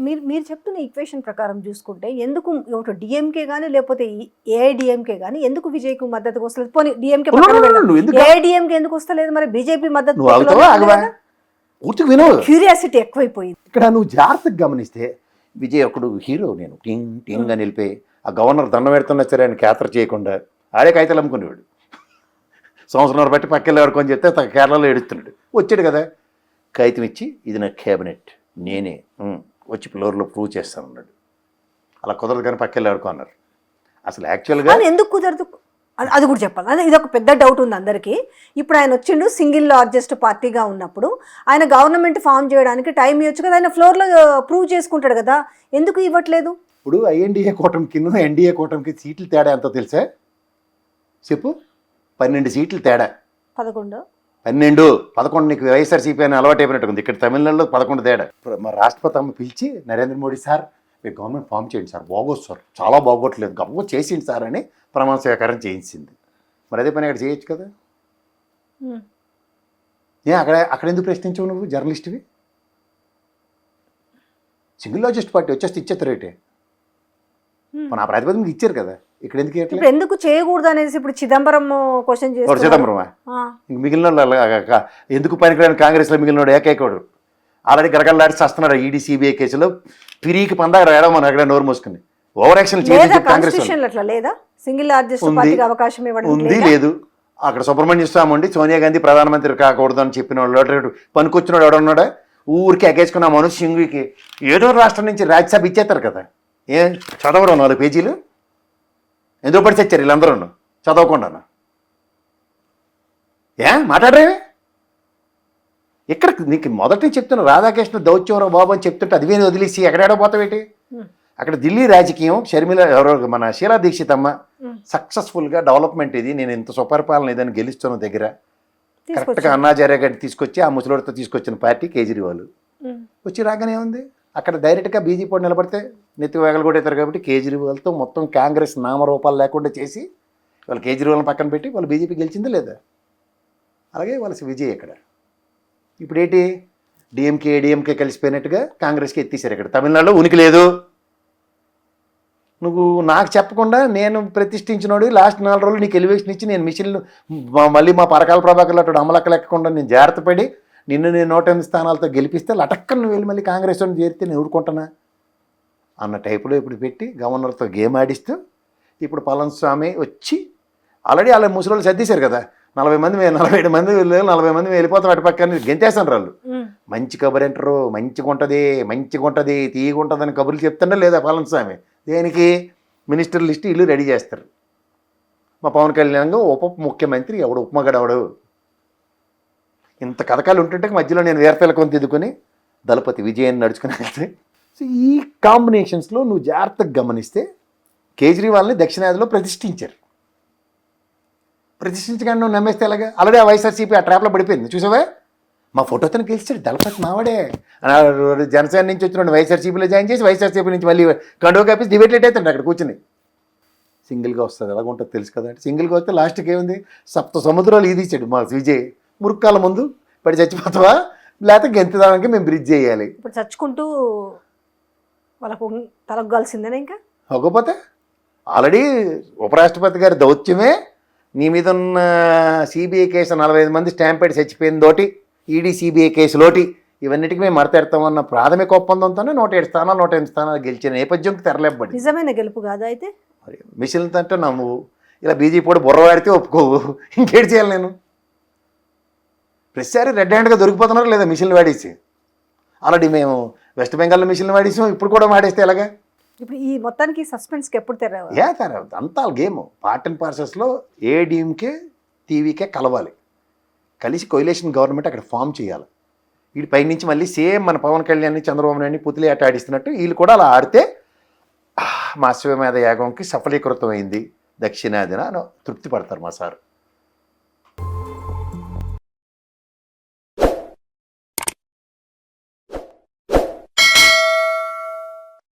మీరు చెప్తున్న ఈక్వేషన్ ప్రకారం చూసుకుంటే ఎందుకు ఒకటి డిఎంకే కానీ లేకపోతే ఏఐడిఎంకే కానీ ఎందుకు విజయ్కు మద్దతు వస్తలేదు? పోనీ డిఎంకే ఏఐడిఎంకే ఎందుకు వస్తలేదు? మరి బీజేపీ మద్దతు క్యూరియాసిటీ ఎక్కువైపోయింది ఇక్కడ. నువ్వు జాగ్రత్తగా గమనిస్తే విజయ్ ఒకడు హీరో, నేను టింగ్ టింగ్ అని వెళ్ళిపోయి ఆ గవర్నర్ దండం పెడుతున్నా సరే ఆయన క్యాతర్ చేయకుండా ఆడే కాగితాలు అమ్ముకునేవాడు. సంవత్సరం బట్టి పక్కన ఆడుకొని చెప్తే కేరళలో ఏడుస్తున్నాడు. వచ్చాడు కదా కాగితం ఇచ్చి, ఇది నా క్యాబినెట్, నేనే వచ్చి ఫ్లోర్లో ప్రూవ్ చేస్తాను అన్నాడు. అలా కుదరదు కానీ పక్కన ఆడుకున్నారు. అసలు యాక్చువల్గా ఎందుకు కుదరదు అది కూడా చెప్పాలి. అదే ఇది ఒక పెద్ద డౌట్ ఉంది అందరికీ. ఇప్పుడు ఆయన వచ్చిండు సింగిల్ లార్జెస్ట్ పార్టీగా ఉన్నప్పుడు ఆయన గవర్నమెంట్ ఫామ్ చేయడానికి టైం ఇవ్వచ్చు కదా, ఆయన ఫ్లోర్లో ప్రూవ్ చేసుకుంటాడు కదా, ఎందుకు ఇవ్వట్లేదు? ఇప్పుడు ఐఎన్డీఏ కూటమికి ఎన్డీఏ కూటమికి సీట్లు తేడా ఎంతో తెలుసా? చెప్పు. 12 సీట్లు తేడా. 11 నీకు వైఎస్ఆర్సీపీ అని అలవాటు అయిపోయినట్టు ఉంది. ఇక్కడ తమిళనాడులో 11 తేడా. మా రాష్ట్రపతి అమ్మ పిలిచి నరేంద్ర మోడీ సార్ మీరు గవర్నమెంట్ ఫామ్ చేయండి సార్, బాగోదు సార్, చాలా బాగోట్లేదు, గొప్ప చేసింది సార్ అని ప్రమాణ స్వీకారం చేయించింది. మరి అదే పని అక్కడ చేయొచ్చు కదా. అక్కడ ఎందుకు ప్రశ్నించవు నువ్వు జర్నలిస్ట్వి? సింగిల్ లార్జెస్ట్ పార్టీ వచ్చేస్తే ఇచ్చేస్తారు రేటే. మన ఆ ప్రాతిపదికన ఇచ్చారు కదా, ఇక్కడ ఎందుకు చేయకూడదు అనేసి ఇప్పుడు చిదంబరం క్వశ్చన్ చేస్తారు. చిదంబరమా మిగిలిన ఎందుకు పనికిరాని కాంగ్రెస్లో మిగిలినోడు ఏకైకోడు ఆల్రెడీ గరగల్లాడి వస్తున్నాడు ఈడీ సిబిఐ కేసులో పిరికి పందాక రాయడం మనం ఎక్కడ నోరు మూసుకుని ఓవర్ యాక్షన్ ఉంది లేదు. అక్కడ సుబ్రహ్మణ్య స్వామి ఉండి సోనియా గాంధీ ప్రధానమంత్రి కాకూడదు అని చెప్పిన వాళ్ళు పనికొచ్చినాడు ఎవడన్నాడా ఊరికి ఎగేసుకున్న మనుష్ సింగుకి ఏదో రాష్ట్రం నుంచి రాజ్యసభ ఇచ్చేస్తారు కదా. ఏం చదవరు 4 పేజీలు ఎందుకు పడి తెచ్చారు వీళ్ళందరూ చదవకుండా? మాట్లాడరేమే ఇక్కడ నీకు మొదటి చెప్తున్నా రాధాకృష్ణ దౌత్యంరావు బాబు అని చెప్తుంటే అది వదిలేసి ఎక్కడేడో పోతావేటి? అక్కడ ఢిల్లీ రాజకీయం షర్మిల ఎవరో మన షీలా దీక్షిత్ అమ్మ సక్సెస్ఫుల్గా డెవలప్మెంట్ ఇది, నేను ఇంత సుపరిపాలన ఇదని గెలుస్తున్న దగ్గర కరెక్ట్గా అన్నాచార్య గారిని తీసుకొచ్చి ఆ ముసలితో తీసుకొచ్చిన పార్టీ కేజ్రీవాల్. వచ్చి రాగానే ఉంది అక్కడ డైరెక్ట్గా బీజేపీ నిలబడితే నెత్తి వేగలు కొట్టేస్తారు కాబట్టి కేజ్రీవాల్తో మొత్తం కాంగ్రెస్ నామరూపాలు లేకుండా చేసి వాళ్ళు కేజ్రీవాల్ని పక్కన పెట్టి వాళ్ళు బీజేపీ గెలిచిందా లేదా? అలాగే వాళ్ళ విజయ్ ఇక్కడ ఇప్పుడు ఏంటి డిఎంకే కలిసిపోయినట్టుగా కాంగ్రెస్కి ఎత్తేసారు. ఇక్కడ తమిళనాడులో ఉనికి లేదు. నువ్వు నాకు చెప్పకుండా నేను ప్రతిష్ఠించినోడు లాస్ట్ 4 రోజులు నీకు ఎలివేషన్ ఇచ్చి నేను మిషన్లు మళ్ళీ మా పరకాల ప్రభాకర్లు అటు అమలక్క లెక్కకుండా నేను జాగ్రత్త పడి నిన్ను నేను 108 స్థానాలతో గెలిపిస్తే లటక్కను నువ్వు వెళ్ళి మళ్ళీ కాంగ్రెస్ అని చేరితే నేను ఊరుకుంటున్నా అన్న టైపులో ఇప్పుడు పెట్టి గవర్నర్తో గేమ్ ఆడిస్తూ ఇప్పుడు పళనిస్వామి వచ్చి ఆల్రెడీ అలా ముసలి సర్దేశారు కదా 47 మంది 40 మంది వెళ్ళిపోతాం అటు పక్కన గెంతేస్తాను వాళ్ళు. మంచి కబురు అంటారు, మంచిగా ఉంటుంది తీయగా ఉంటుందని కబుర్లు చెప్తుండే లేదా పళనిస్వామి? దేనికి? మినిస్టర్ లిస్ట్ ఇల్లు రెడీ చేస్తారు. మా పవన్ కళ్యాణ్ ఉప ముఖ్యమంత్రి ఎవడు ఉపమగడవడు ఇంత కథకాలు ఉంటుంటే మధ్యలో నేను వేర్తెలకొని తిదుకొని దళపతి విజయాన్ని నడుచుకుని వెళ్తే. సో ఈ కాంబినేషన్స్లో నువ్వు జాగ్రత్తగా గమనిస్తే కేజ్రీవాల్ని దక్షిణాదిలో ప్రతిష్ఠించగానే నువ్వు నమ్మేస్తే ఎలాగా? ఆల్రెడీ ఆ వైఎస్ఆర్సీపీ ఆ ట్రాప్లో పడిపోయింది చూసావా? మా ఫోటోతో గెలిచాడు దళపతి మావాడే. జనసేన నుంచి వచ్చిన వైఎస్ఆర్సీపీలో జాయిన్ చేసి వైఎస్ఆర్సీపీ నుంచి మళ్ళీ కండువ కాపేసి డిబేట్ అవుతుంది అక్కడ కూర్చుని. సింగిల్గా వస్తుంది ఎలాగ ఉంటుంది తెలుసు కదా. అంటే సింగిల్గా వస్తే లాస్ట్కి ఏముంది 7 సముద్రాలు ఇది ఇచ్చాడు మా విజయ్. మురుక్కాల ముందు పడి చచ్చిపోతావా లేకపోతే గెంతదానికి మేము బ్రిడ్జ్ చేయాలి. ఇప్పుడు చచ్చుకుంటూ వాళ్ళకు తలగాల్సిందేనా ఇంకా? ఒకపోతే ఆల్రెడీ ఉపరాష్ట్రపతి గారి దౌత్యమే నీ మీద ఉన్న సిబిఐ కేసు 45 మంది స్టాంప్ పెట్టి చచ్చిపోయిందోటి ఈడీ సిబిఐ కేసులోటి ఇవన్నిటికీ మేము మడతెడతామన్న ప్రాథమిక ఒప్పందంతోనే 108 స్థానాలు గెలిచిన నేపథ్యంకి తెరలేపబడి నిజమైన గెలుపు కాదా అయితే? మరి మిషన్లతో అంటే నమ్ము ఇలా బీజేపీ కూడా బుర్రవాడితే ఒప్పుకోవు. ఇంకేటి చేయాలి నేను? ప్రతిసారి రెడ్ హ్యాండ్గా దొరికిపోతున్నారు లేదా మిషన్లు వాడేసి? ఆల్రెడీ మేము వెస్ట్ బెంగాల్లో మిషన్లు వాడేసాం, ఇప్పుడు కూడా వాడేస్తే ఎలాగా? ఇప్పుడు ఈ మొత్తానికి సస్పెన్స్కి ఎప్పుడు తెరవాలి? అంతా గేమ్ పార్ట్ అండ్ పార్సెస్లో ఏడీఎంకే టీవీకే కలవాలి, కలిసి కొయిలేషన్ గవర్నమెంట్ అక్కడ ఫామ్ చేయాలి. వీడి పైనుంచి మళ్ళీ సేమ్ మన పవన్ కళ్యాణ్ చంద్రబాబు నాయుడిని పుతిలి ఆట ఆడిస్తున్నట్టు వీళ్ళు కూడా అలా ఆడితే మా అశ్వమేధ యాగంకి సఫలీకృతమైంది దక్షిణాదిన తృప్తి పడతారు మా సార్.